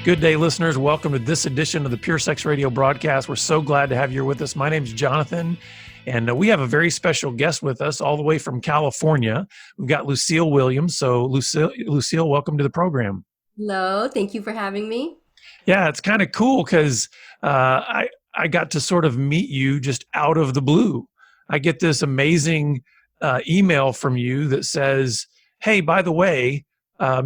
Good day, listeners. Welcome to this edition of the Pure Sex Radio broadcast. We're so glad to have you with us. My name's Jonathan, and we have a very special guest with us all the way from California. We've got Lucille Williams. So, Lucille, welcome to the program. Hello, thank you for having me. Yeah, it's kind of cool because I got to sort of meet you just out of the blue. I get this amazing email from you that says, "Hey, by the way,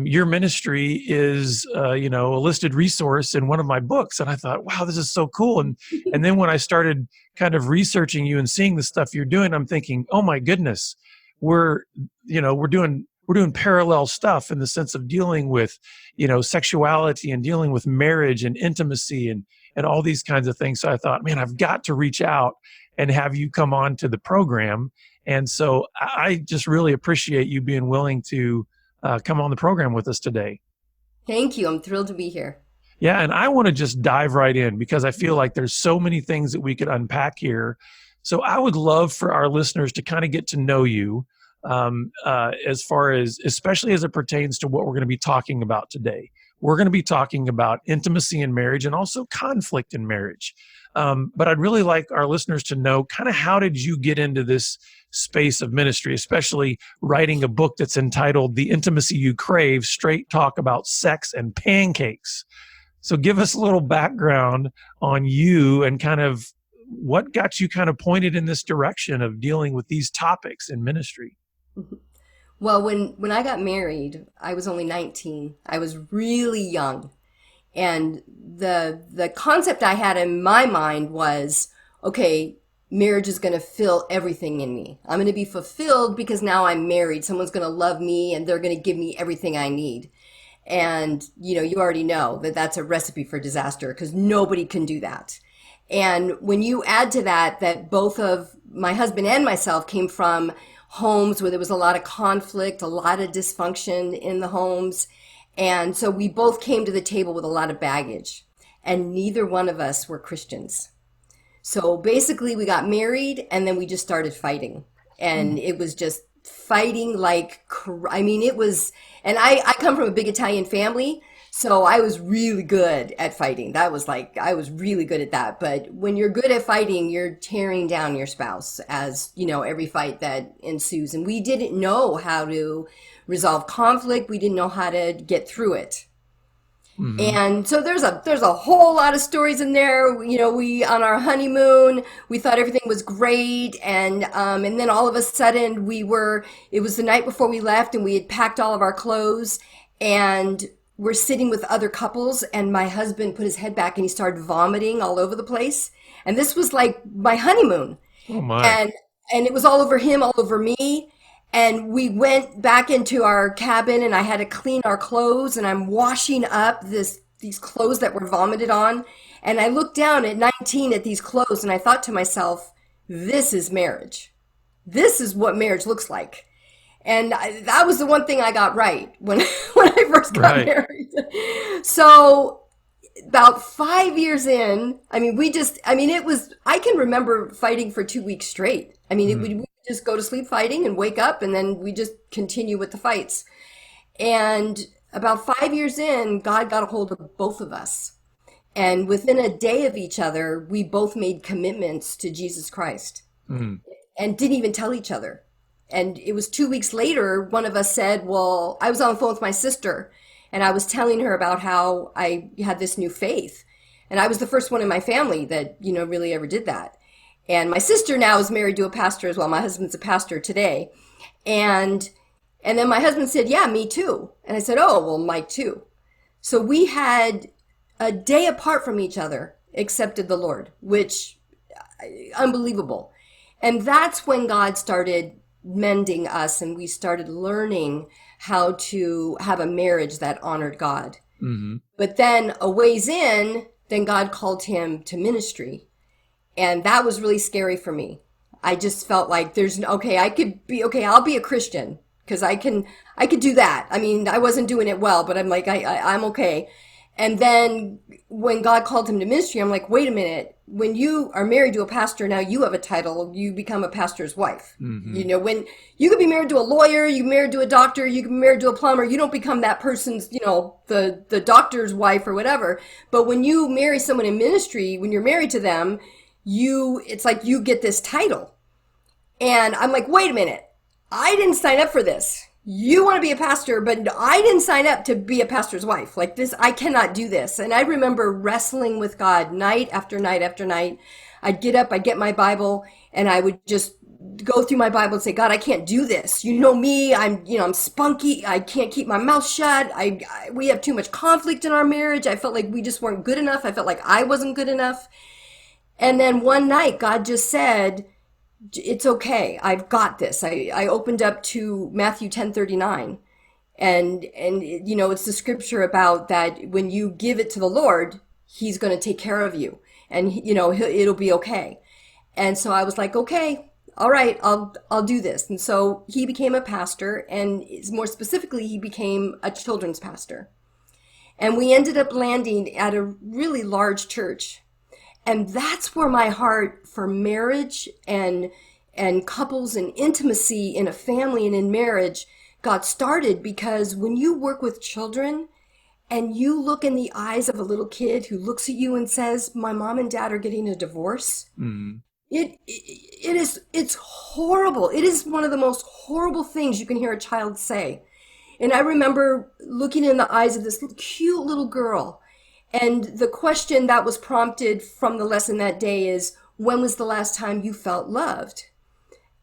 your ministry is, a listed resource in one of my books." And I thought, wow, this is so cool. And then when I started kind of researching you and seeing the stuff you're doing, I'm thinking, oh my goodness, we're doing parallel stuff in the sense of dealing with, sexuality and dealing with marriage and intimacy and all these kinds of things. So I thought, man, I've got to reach out and have you come on to the program. And so I just really appreciate you being willing to come on the program with us today. Thank you. I'm thrilled to be here. Yeah, and I want to just dive right in because I feel like there's so many things that we could unpack here. So I would love for our listeners to kind of get to know you as far as, especially as it pertains to what we're going to be talking about today. We're going to be talking about intimacy in marriage and also conflict in marriage. But I'd really like our listeners to know kind of how did you get into this space of ministry, especially writing a book that's entitled The Intimacy You Crave, Straight Talk About Sex and Pancakes. So give us a little background on you and kind of what got you kind of pointed in this direction of dealing with these topics in ministry. Well, when I got married, I was only 19. I was really young. And the concept I had in my mind was, okay, marriage is going to fill everything in me. I'm going to be fulfilled because now I'm married. Someone's going to love me and they're going to give me everything I need. And, you already know that that's a recipe for disaster because nobody can do that. And when you add to that both of my husband and myself came from homes where there was a lot of conflict, a lot of dysfunction in the homes. And so we both came to the table with a lot of baggage, and neither one of us were Christians. So basically we got married and then we just started fighting, and it was just fighting it was, and I come from a big Italian family. So I was really good at fighting. I was really good at that. But when you're good at fighting, you're tearing down your spouse as, every fight that ensues. And we didn't know how to resolve conflict. We didn't know how to get through it. Mm-hmm. And so there's a whole lot of stories in there. We on our honeymoon, we thought everything was great. And then all of a sudden it was the night before we left and we had packed all of our clothes and we're sitting with other couples, and my husband put his head back and he started vomiting all over the place. And this was like my honeymoon. Oh my. And it was all over him, all over me. And we went back into our cabin and I had to clean our clothes, and I'm washing up these clothes that were vomited on. And I looked down at 19 at these clothes and I thought to myself, this is marriage. This is what marriage looks like. And that was the one thing I got right when I first got married. So about 5 years in, I can remember fighting for 2 weeks straight. We would just go to sleep fighting and wake up, and then we just continue with the fights. And about 5 years in, God got a hold of both of us. And within a day of each other, we both made commitments to Jesus Christ and didn't even tell each other. And it was 2 weeks later, one of us said, well, I was on the phone with my sister and I was telling her about how I had this new faith. And I was the first one in my family that, really ever did that. And my sister now is married to a pastor as well. My husband's a pastor today. And then my husband said, yeah, me too. And I said, oh, well, Mike too. So we had a day apart from each other, accepted the Lord, which unbelievable. And that's when God started mending us, and we started learning how to have a marriage that honored God. Mm-hmm. But then a ways in, then God called him to ministry. And that was really scary for me. I just felt like I'll be a Christian because I could do that. I wasn't doing it well, but I'm like, I'm okay. And then when God called him to ministry, I'm like, wait a minute. When you are married to a pastor, now you have a title. You become a pastor's wife. Mm-hmm. You know, when you could be married to a lawyer, you can be married to a doctor, you can be married to a plumber. You don't become that person's, you know, the doctor's wife or whatever. But when you marry someone in ministry, when you're married to them, it's like you get this title. And I'm like, wait a minute. I didn't sign up for this. You want to be a pastor, but I didn't sign up to be a pastor's wife. Like this, I cannot do this. And I remember wrestling with God night after night after night. I'd get up, I'd get my Bible, and I would just go through my Bible and say, God, I can't do this. You know me. I'm spunky. I can't keep my mouth shut. We have too much conflict in our marriage. I felt like we just weren't good enough. I felt like I wasn't good enough. And then one night, God just said, it's okay. I've got this. I opened up to Matthew 10:39. And you know, it's the scripture about that when you give it to the Lord, he's going to take care of you. And you know, it'll be okay. And so I was like, okay, all right, I'll do this. And so he became a pastor, and more specifically, he became a children's pastor. And we ended up landing at a really large church. And that's where my heart for marriage and couples and intimacy in a family and in marriage got started, because when you work with children and you look in the eyes of a little kid who looks at you and says, my mom and dad are getting a divorce, Mm-hmm. it's horrible. It is one of the most horrible things you can hear a child say. And I remember looking in the eyes of this cute little girl. And the question that was prompted from the lesson that day is, when was the last time you felt loved?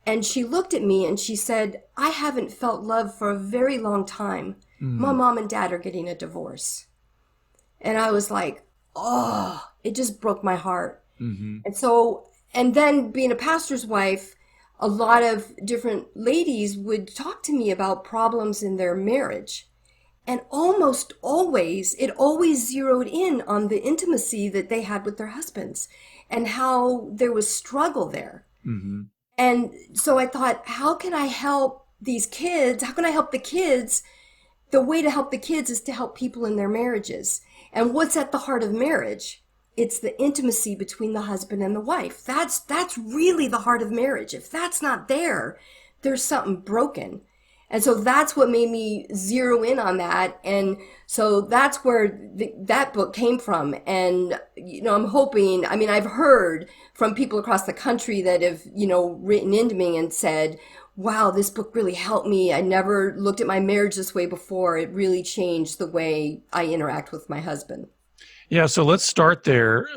And she looked at me and she said, I haven't felt love for a very long time. My Mm-hmm. mom and dad are getting a divorce. And I was like, oh, it just broke my heart. Mm-hmm. And so, and then being a pastor's wife, a lot of different ladies would talk to me about problems in their marriage. And almost always, it always zeroed in on the intimacy that they had with their husbands and how there was struggle there. Mm-hmm. And so I thought, how can I help these kids? How can I help the kids? The way to help the kids is to help people in their marriages. And what's at the heart of marriage? It's the intimacy between the husband and the wife. That's really the heart of marriage. If that's not there, there's something broken. And so that's what made me zero in on that. And so that's where that book came from. And, you know, I'm hoping, I mean, I've heard from people across the country that have, you know, written into me and said, wow, this book really helped me. I never looked at my marriage this way before. It really changed the way I interact with my husband. Yeah, so let's start there,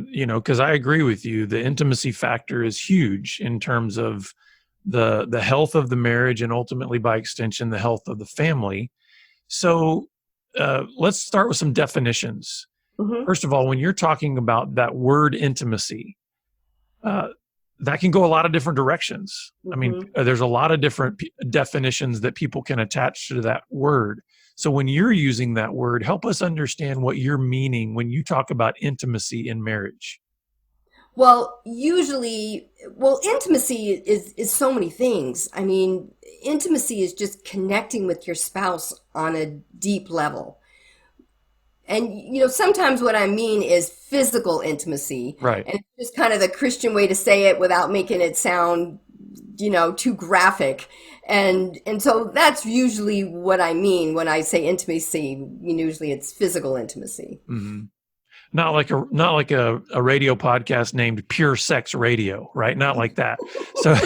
you know, because I agree with you. The intimacy factor is huge in terms of the health of the marriage and ultimately, by extension, the health of the family. So let's start with some definitions. Hmm. First of all, when you're talking about that word intimacy, uh, that can go a lot of different directions. I mean, Hmm. there's a lot of different definitions that people can attach to that word. So when you're using that word, help us understand what you're meaning when you talk about intimacy in marriage. Well, usually, well, intimacy is so many things. I mean, intimacy is just connecting with your spouse on a deep level. And you know, sometimes what I mean is physical intimacy, Right. and it's just kind of the Christian way to say it without making it sound, you know, too graphic. And so that's usually what I mean when I say intimacy. Usually it's physical intimacy. Hmm. Not like a radio podcast named Pure Sex Radio, right? Not like that. So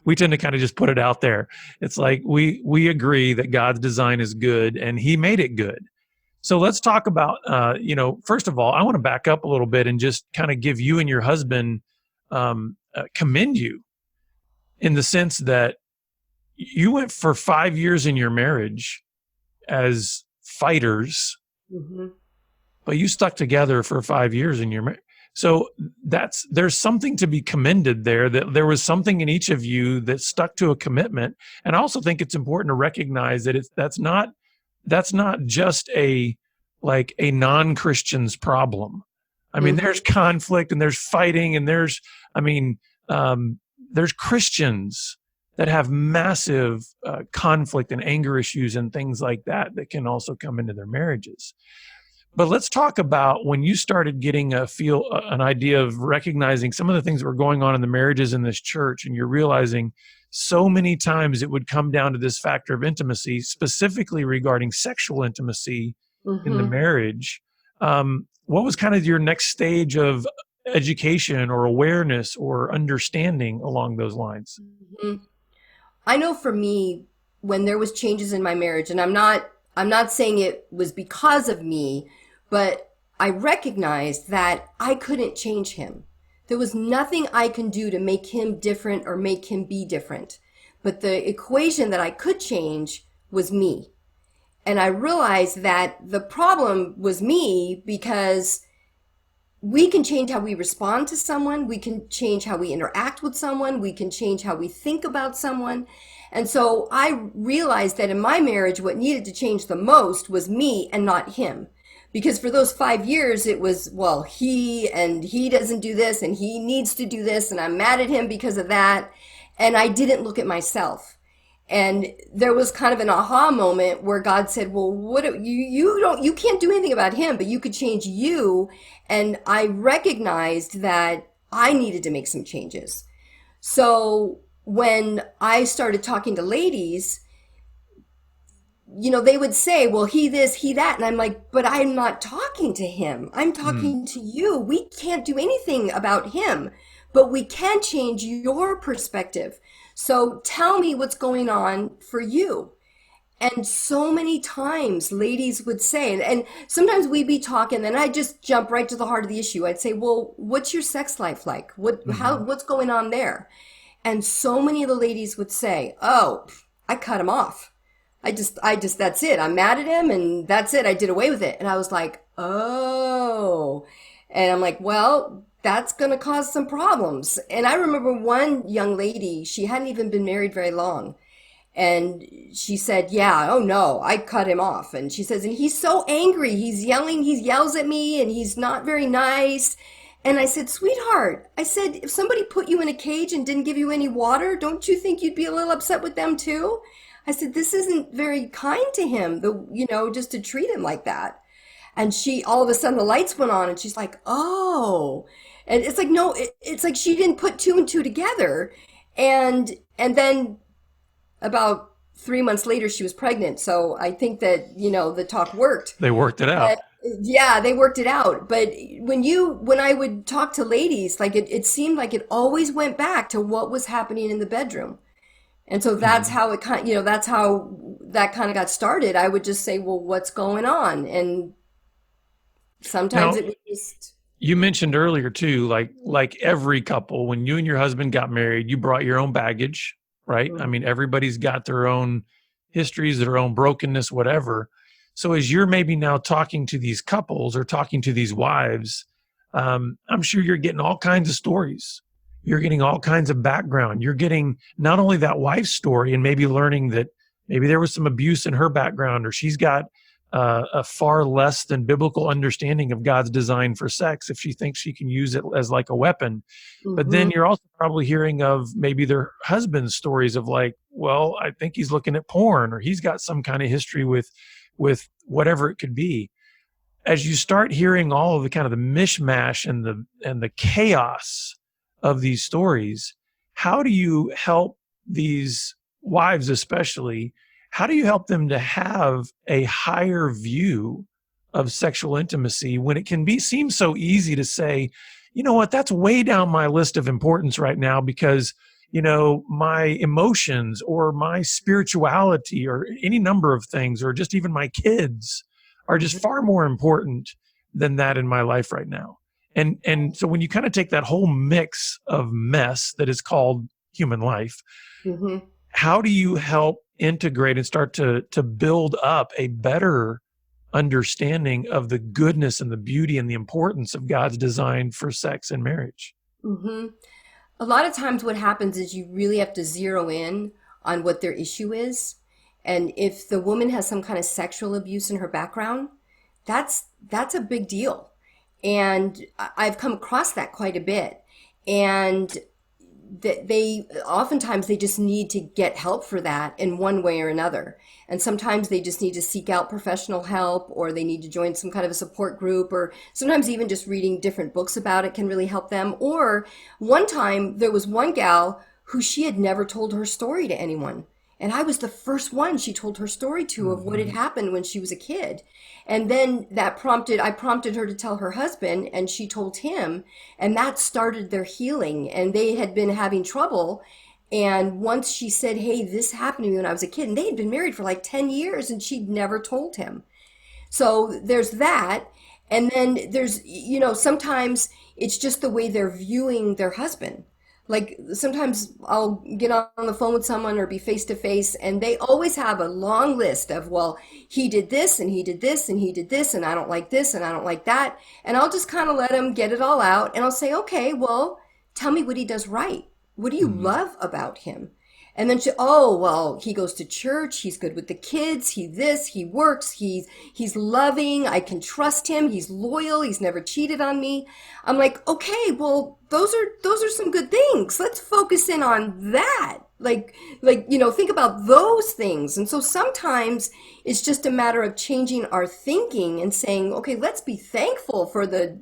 we tend to kind of just put it out there. It's like we agree that God's design is good and He made it good. So let's talk about, you know, first of all, I want to back up a little bit and just kind of give you and your husband, commend you in the sense that you went for 5 years in your marriage as fighters, Hmm. but you stuck together for 5 years in your marriage. So there's something to be commended there, that there was something in each of you that stuck to a commitment. And I also think it's important to recognize that that's not just a non-Christian's problem. I mean, Hmm. there's conflict and there's fighting and I mean, there's Christians that have massive conflict and anger issues and things like that that can also come into their marriages. But let's talk about when you started getting an idea of recognizing some of the things that were going on in the marriages in this church, and you're realizing so many times it would come down to this factor of intimacy, specifically regarding sexual intimacy in the Hmm. marriage. What was kind of your next stage of education or awareness or understanding along those lines? Hmm. I know for me, when there was changes in my marriage, and I'm not saying it was because of me, but I recognized that I couldn't change him. There was nothing I can do to make him different or make him be different. But the equation that I could change was me. And I realized that the problem was me because we can change how we respond to someone. We can change how we interact with someone. We can change how we think about someone. And so I realized that in my marriage, what needed to change the most was me and not him. Because for those 5 years, it was, well, he doesn't do this and he needs to do this. And I'm mad at him because of that. And I didn't look at myself. And there was kind of an aha moment where God said, "Well, you can't do anything about him, but you could change you." And I recognized that I needed to make some changes. So when I started talking to ladies, they would say, "Well, he this, he that." And I'm like, "But I'm not talking to him. I'm Mm. talking to you. We can't do anything about him, but we can change your perspective. So tell me what's going on for you." And so many times ladies would say, and sometimes we'd be talking, and I just jump right to the heart of the issue. I'd say, "Well, what's your sex life like? Hmm. What's going on there?" And so many of the ladies would say, "Oh, I cut him off. That's it. I'm mad at him and that's it. I did away with it." And I was like, "Oh." And I'm like, "Well, that's going to cause some problems." And I remember one young lady, she hadn't even been married very long. And she said, "Yeah, oh no, I cut him off." And she says, "And he's so angry. He's yelling, he yells at me, and he's not very nice." And I said, "Sweetheart," I said, "if somebody put you in a cage and didn't give you any water, don't you think you'd be a little upset with them too?" I said, "This isn't very kind to him, just to treat him like that." And all of a sudden, the lights went on, and she's like, "Oh." And it's like, no, it's like she didn't put two and two together. And then about 3 months later, she was pregnant. So I think that, the talk worked. They worked it out. But yeah, they worked it out. But when I would talk to ladies, like it seemed like it always went back to what was happening in the bedroom. And so that's Mhm. how that's how that kind of got started. I would just say, "Well, what's going on?" And sometimes Now, it was just, you mentioned earlier too, like every couple, when you and your husband got married, you brought your own baggage, right? I mean, everybody's got their own histories, their own brokenness, whatever. So as you're maybe now talking to these couples or talking to these wives, I'm sure you're getting all kinds of stories. You're getting all kinds of background. You're getting not only that wife's story and maybe learning that maybe there was some abuse in her background, or she's got a far less than biblical understanding of God's design for sex if she thinks she can use it as like a weapon. But then hmm you're also probably hearing of maybe their husband's stories of like, well, I think he's looking at porn or he's got some kind of history with whatever it could be. As you start hearing all of the kind of the mishmash and the chaos of these stories, how do you help these wives especially, how do you help them to have a higher view of sexual intimacy when it can be seem so easy to say, you know what, that's way down my list of importance right now because my emotions or my spirituality or any number of things or just even my kids are just hmm far more important than that in my life right now. And so when you kind of take that whole mix of mess that is called human life, hmm how do you help integrate and start to build up a better understanding of the goodness and the beauty and the importance of God's design for sex and marriage? hmm A lot of times what happens is you really have to zero in on what their issue is. And if the woman has some kind of sexual abuse in her background, that's a big deal. And I've come across that quite a bit. And that they oftentimes they just need to get help for that in one way or another. And sometimes they just need to seek out professional help, or they need to join some kind of a support group, or sometimes even just reading different books about it can really help them. Or one time there was one gal who she had never told her story to anyone. And I was the first one she told her story to of what had Mhm. happened when she was a kid. And then I prompted her to tell her husband, and she told him, and that started their healing. And they had been having trouble. And once she said, hey, this happened to me when I was a kid, and they had been married for like 10 years and she'd never told him. So there's that. And then there's, sometimes it's just the way they're viewing their husband. Like sometimes I'll get on the phone with someone or be face to face, and they always have a long list of, well, he did this and he did this and he did this, and I don't like this and I don't like that. And I'll just kind of let them get it all out. And I'll say, okay, well, tell me what he does right. What do you Mhm. love about him? And then she, oh, well, he goes to church, he's good with the kids, he this, he works, he's loving, I can trust him, he's loyal, he's never cheated on me. I'm like, okay, well, those are some good things. Let's focus in on that. Think about those things. And so sometimes it's just a matter of changing our thinking and saying, okay, let's be thankful for the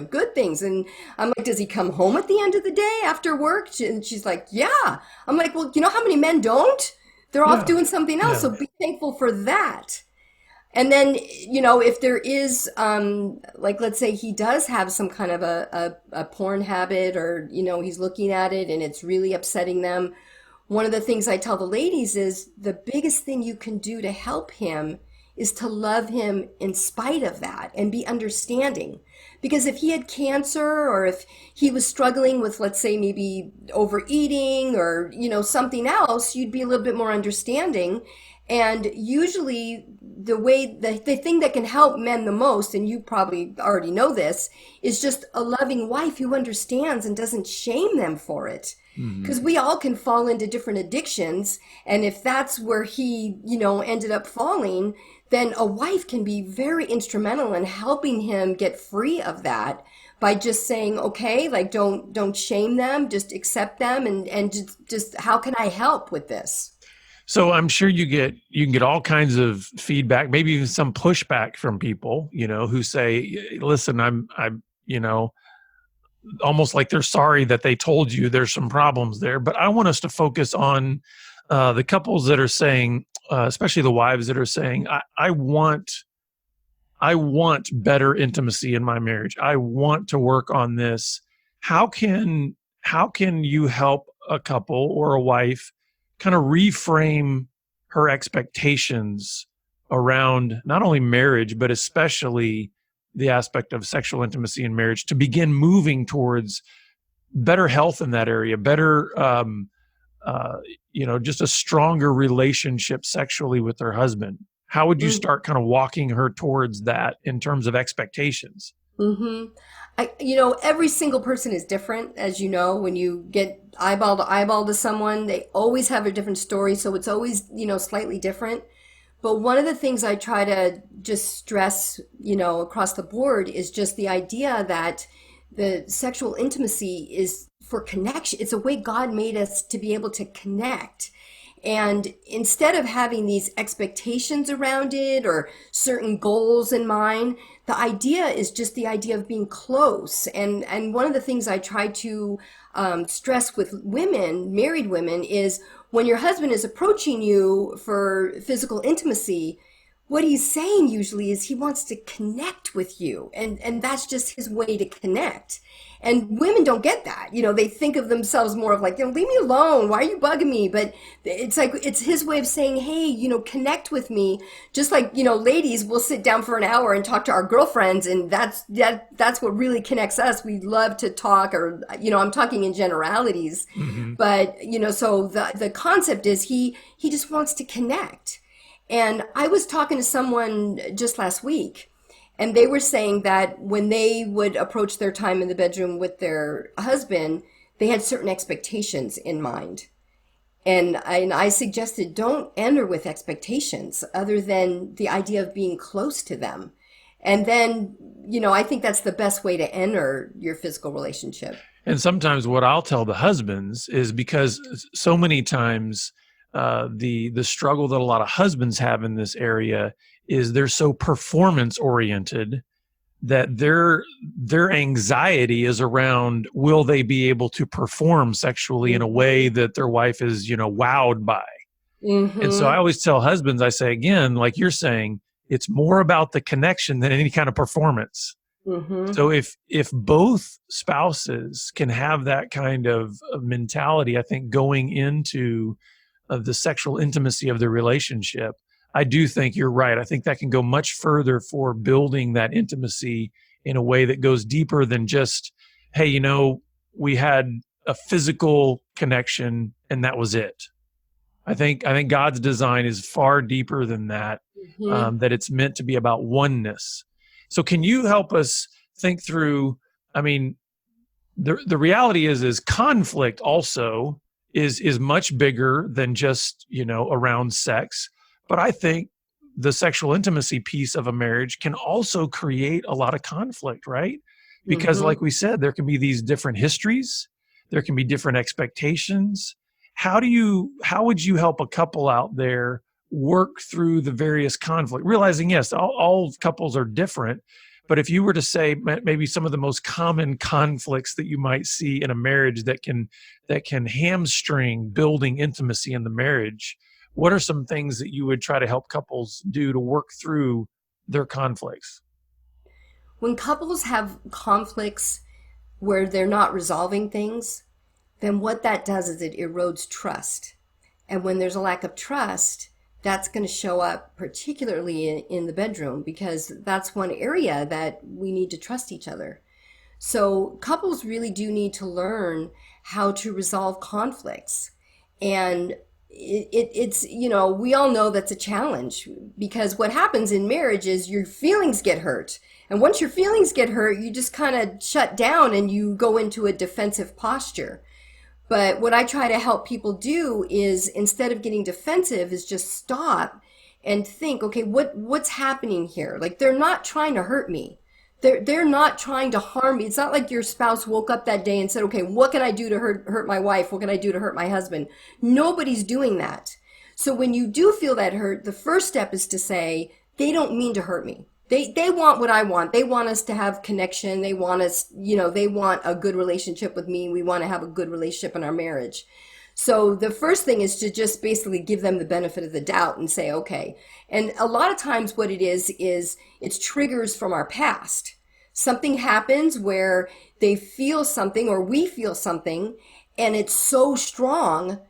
good things. And I'm like, does he come home at the end of the day after work? And she's like, yeah. I'm like, well, you know how many men don't? They're off Yeah. doing something else. Yeah. So be thankful for that. And then, if there is, like, let's say he does have some kind of a porn habit, or, he's looking at it and it's really upsetting them. One of the things I tell the ladies is the biggest thing you can do to help him is to love him in spite of that and be understanding. Because if he had cancer, or if he was struggling with, let's say, maybe overeating, or, something else, you'd be a little bit more understanding. And usually the thing that can help men the most, and you probably already know this, is just a loving wife who understands and doesn't shame them for it. Because Mhm. we all can fall into different addictions. And if that's where he, ended up falling, then a wife can be very instrumental in helping him get free of that by just saying, okay, like, don't shame them, just accept them, and just how can I help with this? So I'm sure you can get all kinds of feedback, maybe even some pushback from people, who say, "Listen, I'm, almost like they're sorry that they told you there's some problems there." But I want us to focus on the couples that are saying, especially the wives that are saying, I want better intimacy in my marriage. I want to work on this. How can how can you help a couple or a wife kind of reframe her expectations around not only marriage, but especially the aspect of sexual intimacy in marriage, to begin moving towards better health in that area, better uh, just a stronger relationship sexually with her husband? How would you start kind of walking her towards that in terms of expectations? Mm-hmm. Every single person is different, as you know. When you get eyeball to eyeball to someone, they always have a different story, so it's always, slightly different. But one of the things I try to just stress, across the board is just the idea that the sexual intimacy is for connection. It's a way God made us to be able to connect. And instead of having these expectations around it or certain goals in mind, the idea is just the idea of being close. And one of the things I try to stress with women, married women, is when your husband is approaching you for physical intimacy, what he's saying usually is he wants to connect with you, and that's just his way to connect. And women don't get that. They think of themselves more of like, leave me alone, why are you bugging me? But it's like it's his way of saying, hey, connect with me. Just like, ladies will sit down for an hour and talk to our girlfriends, and that's what really connects us. We love to talk, or I'm talking in generalities. Mhm. But so the concept is he just wants to connect. And I was talking to someone just last week, and they were saying that when they would approach their time in the bedroom with their husband, they had certain expectations in mind. And I suggested don't enter with expectations other than the idea of being close to them. And then, I think that's the best way to enter your physical relationship. And sometimes what I'll tell the husbands is, because so many times the struggle that a lot of husbands have in this area is they're so performance oriented that their anxiety is around, will they be able to perform sexually in a way that their wife is, wowed by. And so I Mm-hmm. always tell husbands, I say, again, like you're saying, it's more about the connection than any kind of performance. Mm-hmm. So if both spouses can have that kind of mentality, I think going into the sexual intimacy of the relationship, I do think you're right. I think that can go much further for building that intimacy in a way that goes deeper than just, hey, we had a physical connection and that was it. I think God's design is far deeper than that. Mm-hmm. That it's meant to be about oneness. So, can you help us think through? I mean, the reality is conflict also is much bigger than just around sex. But I think the sexual intimacy piece of a marriage can also create a lot of conflict, right? Because, Mm-hmm. like we said, there can be these different histories, there can be different expectations. How would you help a couple out there work through the various conflict, realizing, yes, all couples are different, but if you were to say maybe some of the most common conflicts that you might see in a marriage that can hamstring building intimacy in the marriage, what are some things that you would try to help couples do to work through their conflicts? When couples have conflicts where they're not resolving things, then what that does is it erodes trust. And when there's a lack of trust, that's going to show up particularly in the bedroom, because that's one area that we need to trust each other. So couples really do need to learn how to resolve conflicts. And it's, we all know that's a challenge, because what happens in marriage is your feelings get hurt. And once your feelings get hurt, you just kind of shut down and you go into a defensive posture. But what I try to help people do is, instead of getting defensive, is just stop and think, okay, what's happening here? Like, they're not trying to hurt me. They're not trying to harm me. It's not like your spouse woke up that day and said, okay, what can I do to hurt my wife? What can I do to hurt my husband? Nobody's doing that. So when you do feel that hurt, the first step is to say, they don't mean to hurt me. They want what I want. They want us to have connection. They want us, they want a good relationship with me. We want to have a good relationship in our marriage. So the first thing is to just basically give them the benefit of the doubt and say, okay. And a lot of times what it is it's triggers from our past. Something happens where they feel something or we feel something, and it's so strong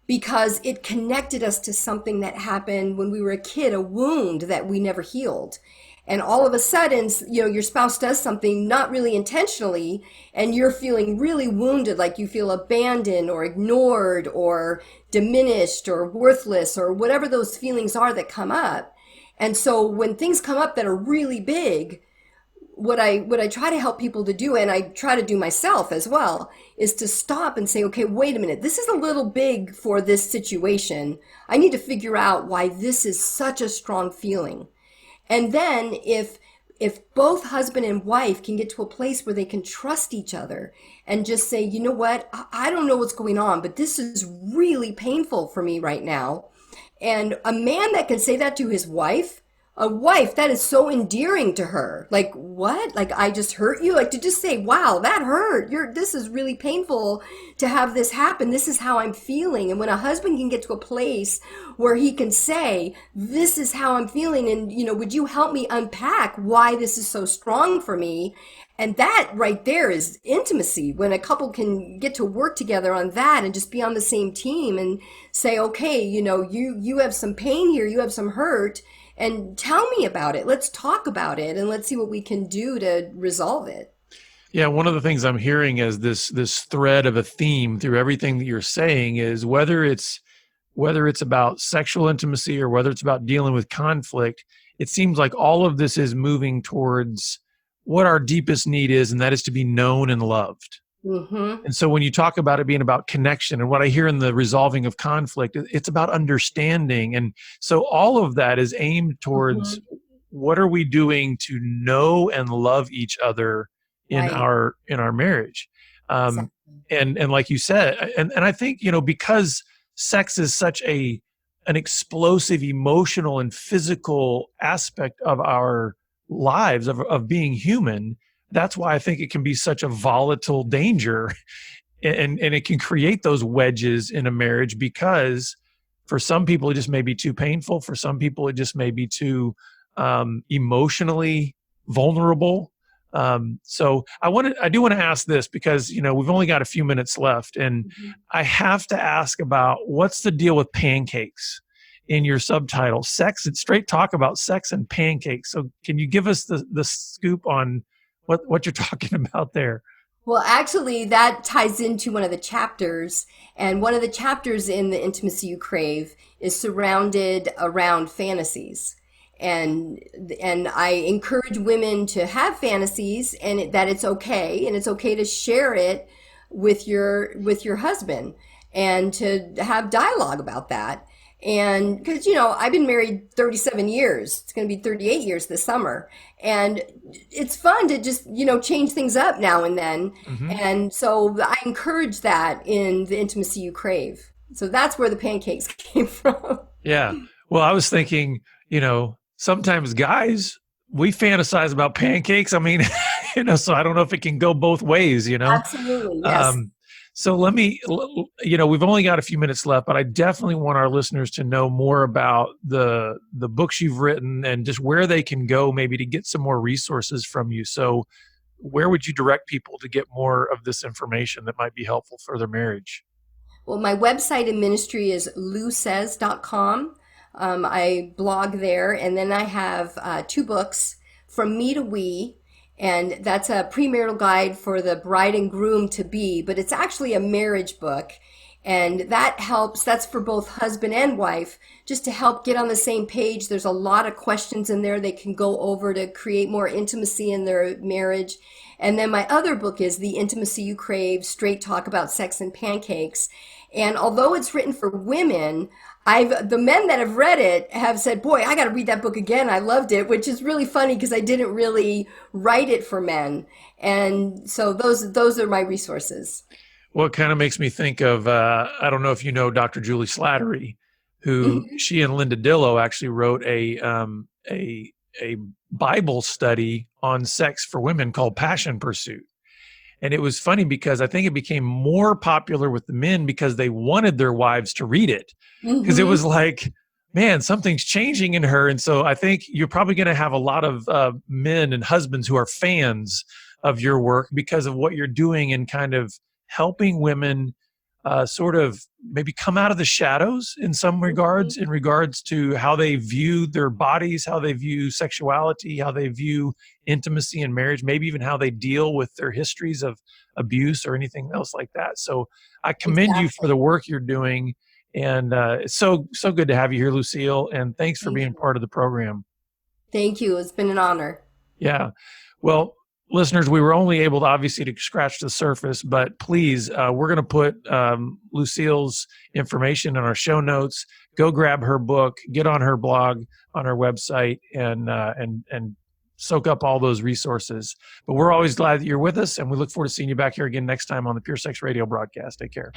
because it connected us to something that happened when we were a kid, a wound that we never healed. And all of a sudden, your spouse does something not really intentionally, and you're feeling really wounded, like you feel abandoned or ignored or diminished or worthless or whatever those feelings are that come up. And so when things come up that are really big, what I try to help people to do, and I try to do myself as well, is to stop and say, okay, wait a minute, this is a little big for this situation. I need to figure out why this is such a strong feeling. And then if both husband and wife can get to a place where they can trust each other and just say, you know what, I don't know what's going on, but this is really painful for me right now. And a man that can say that to his wife, a wife, that is so endearing to her. Like, what? Like, I just hurt you? Like, to just say, wow, that hurt. This is really painful to have this happen. This is how I'm feeling. And when a husband can get to a place where he can say, this is how I'm feeling, and, would you help me unpack why this is so strong for me? And that right there is intimacy. When a couple can get to work together on that and just be on the same team and say, okay, you have some pain here, you have some hurt, and tell me about it. Let's talk about it and let's see what we can do to resolve it. Yeah, one of the things I'm hearing as this thread of a theme through everything that you're saying is, whether it's about sexual intimacy or whether it's about dealing with conflict, it seems like all of this is moving towards what our deepest need is, and that is to be known and loved. Mm-hmm. And so when you talk about it being about connection, and what I hear in the resolving of conflict, it's about understanding. And so all of that is aimed towards, Mm-hmm. what are we doing to know and love each other in Right. our marriage? Um, Exactly. and like you said, and I think, because sex is such an explosive emotional and physical aspect of our lives of being human, that's why I think it can be such a volatile danger, and it can create those wedges in a marriage, because for some people it just may be too painful, for some people it just may be too emotionally vulnerable. So I do want to ask this, because we've only got a few minutes left, and Mhm. I have to ask about what's the deal with pancakes in your subtitle, sex and straight talk about sex and pancakes. So can you give us the scoop on what you're talking about there? Well, actually, that ties into one of the chapters, and one of the chapters in the Intimacy You Crave is surrounded around fantasies. And and I encourage women to have fantasies, and that it's okay, and it's okay to share it with your husband, and to have dialogue about that. And because I've been married 37 years. It's going to be 38 years this summer. And it's fun to just change things up now and then. Hmm. And so I encourage that in the Intimacy You Crave. So that's where the pancakes came from. Yeah. Well, I was thinking, sometimes guys, we fantasize about pancakes. I mean, so I don't know if it can go both ways. Absolutely, yes. Um, so we've only got a few minutes left, but I definitely want our listeners to know more about the books you've written, and just where they can go maybe to get some more resources from you. So where would you direct people to get more of this information that might be helpful for their marriage? Well, my website and ministry is lusays.com. I blog there, and then I have two books, From Me to We, and that's a premarital guide for the bride and groom to be, but it's actually a marriage book. And that helps, that's for both husband and wife, just to help get on the same page. There's a lot of questions in there they can go over to create more intimacy in their marriage. And then my other book is The Intimacy You Crave, Straight Talk About Sex and Pancakes. And although it's written for women, the men that have read it have said, "Boy, I got to read that book again. I loved it," which is really funny because I didn't really write it for men. And so those are my resources. Well, it kind of makes me think of, I don't know if you know Dr. Julie Slattery, who Mhm. she and Linda Dillow actually wrote a Bible study on sex for women called Passion Pursuit. And it was funny because I think it became more popular with the men because they wanted their wives to read it, because it Mhm. was like, man, something's changing in her. And so I think you're probably going to have a lot of men and husbands who are fans of your work because of what you're doing, and kind of helping women sort of maybe come out of the shadows in some regards, in regards to how they view their bodies, how they view sexuality, how they view intimacy and marriage, maybe even how they deal with their histories of abuse or anything else like that. So I commend you for Exactly. the work you're doing. And it's so good to have you here, Lucille. And thanks for Thank being you. part of the program. Thank you. It's been an honor. Yeah. Well, listeners, we were only able to obviously to scratch the surface, but please, we're going to put Lucille's information in our show notes. Go grab her book, get on her blog, on her website, and soak up all those resources. But we're always glad that you're with us, and we look forward to seeing you back here again next time on the Pure Sex Radio broadcast. Take care.